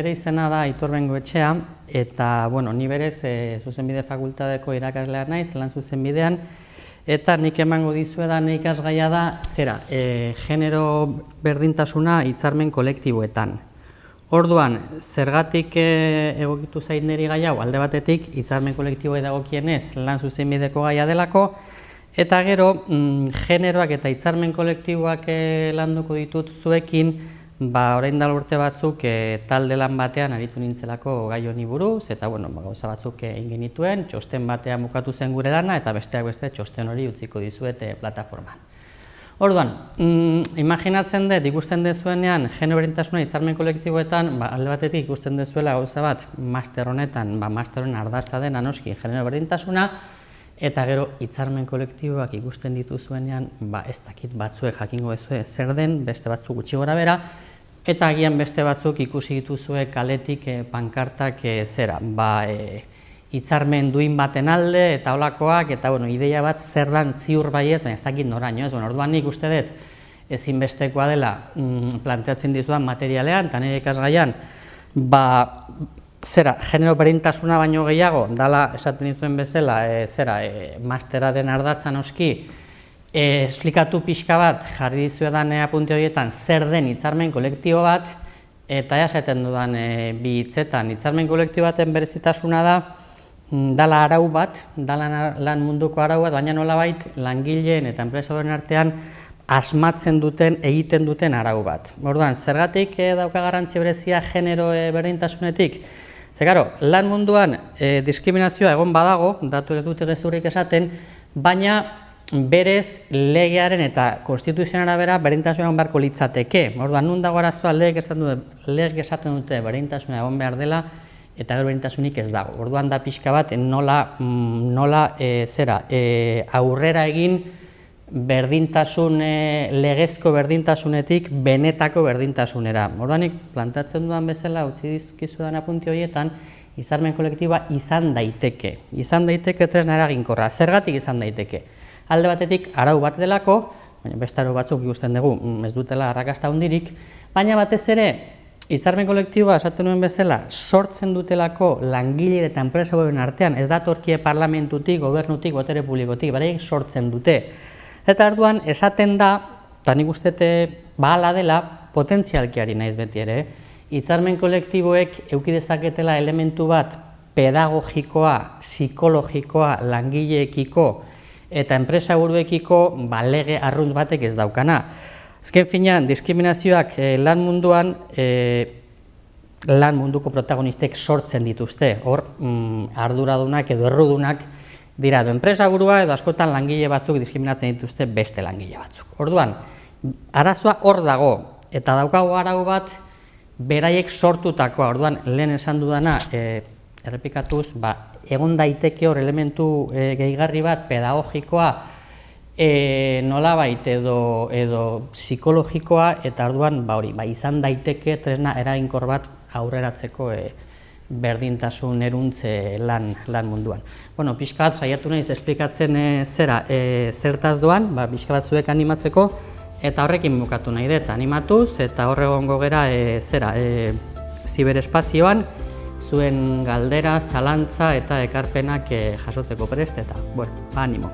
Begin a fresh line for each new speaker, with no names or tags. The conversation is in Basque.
nire izena da Aitor Bengoetxea, eta, ni berez zuzenbide fakultateko irakaslea naiz, lan zuzenbidean, eta nik emango dizuedan ikasgaia da, genero berdintasuna hitzarmen kolektiboetan. Orduan, zergatik egokitu zait niri gai hau, alde batetik, hitzarmen kolektiboei dagokienez lan zuzenbideko gaia delako, eta gero, generoak eta hitzarmen kolektiboak landuko ditut zuekin, orain dela urte batzuk talde lan batean aritu nintzelako gai honi buruz, eta gauza batzuk egin genituen, txosten batean bukatu zen gure lana, eta besteak beste txosten hori utziko dizuet plataformaan. Orduan, imaginatzen dut, ikusten dezuenean, genero berdintasuna hitzarmen kolektiboetan, alde batetik ikusten dezuela gauza bat, master honetan, master honen ardatza dena noski genero berdintasuna, eta gero hitzarmen kolektiboak ikusten dituzuenean, ez dakit batzuek jakingo ezue zer den, beste batzuk gutxi gora bera, eta agian beste batzuk ikusi dituzue kaletik pankartak hitzarmen duin baten alde, eta holakoak, eta ideia bat zer dan ziur baiez, baina ez dakit noraino, orduan nik uste dut ezinbestekoa dela planteatzen dizudan materialean, eta nire ikasgaian, genero berdintasuna baino gehiago, dala esaten dizuen bezala, masteraren ardatza noski, esplikatu pixka bat jarri dizuedan apunte horietan zer den hitzarmen kolektibo bat, eta esaten dudan bi hitzetan, hitzarmen kolektibo baten berezitasuna da, dala arau bat, dala lan munduko arau bat, baina nolabait langileen eta enpresadoren artean asmatzen duten, egiten duten arau bat. Orduan, zergatik dauka garrantzi berezia genero berdintasunetik? Ze, lan munduan diskriminazioa egon badago, datu ez dute gezurrik esaten, baina berez legearen eta konstituzioaren arabera berdintasuna egon beharko litzateke. Orduan, nun dago arazoa legeek esaten dute berdintasuna egon behar dela, eta gero berdintasunik ez dago. Orduan da pixka bat nola aurrera egin legezko berdintasunetik benetako berdintasunera. Orduanik plantatzen dudan bezala, utzi dizkizudan apunti horietan, hitzarmen kolektiboa izan daiteke. Izan daiteke tresna eraginkorra. Zergatik izan daiteke? Alde batetik arau bat delako, beste arau batzuk ikusten dugu, ez dutela arrakasta handirik, baina batez ere, hitzarmen kolektiboa esaten nuen bezala sortzen dutelako langile eta enpresadoren artean, ez datorkie parlamentutik, gobernutik, botere publikotik, beraiek sortzen dute. Eta orduan esaten da, eta nik ustete bahala dela, potentzialkiari naiz beti ere, hitzarmen kolektiboek eduki dezaketela elementu bat pedagogikoa, psikologikoa, langileekiko eta enpresaburuekiko lege arrunt batek ez daukana. Azken finean, diskriminazioak lan munduan, lan munduko protagonistek sortzen dituzte. Hor, arduradunak edo errudunak dira edo enpresaburua edo askotan langile batzuk diskriminatzen dituzte beste langile batzuk. Orduan, arazoa hor dago, eta daukago arau bat beraiek sortutakoa. Orduan, lehen esan dudana, errepikatuz, egon daiteke hor elementu gehigarri bat pedagogikoa, nolabait edo psikologikoa, eta orduan izan daiteke tresna eraginkor bat aurreratzeko berdintasun eruntze lan munduan. Pixka bat saiatu naiz esplikatzen zertaz doan, pixka bat zuek animatzeko, eta horrekin bukatu nahi dut animatuz, eta horregongo gera ziberespazioan, zuen galdera, zalantza eta ekarpenak jasotzeko prest, eta animo.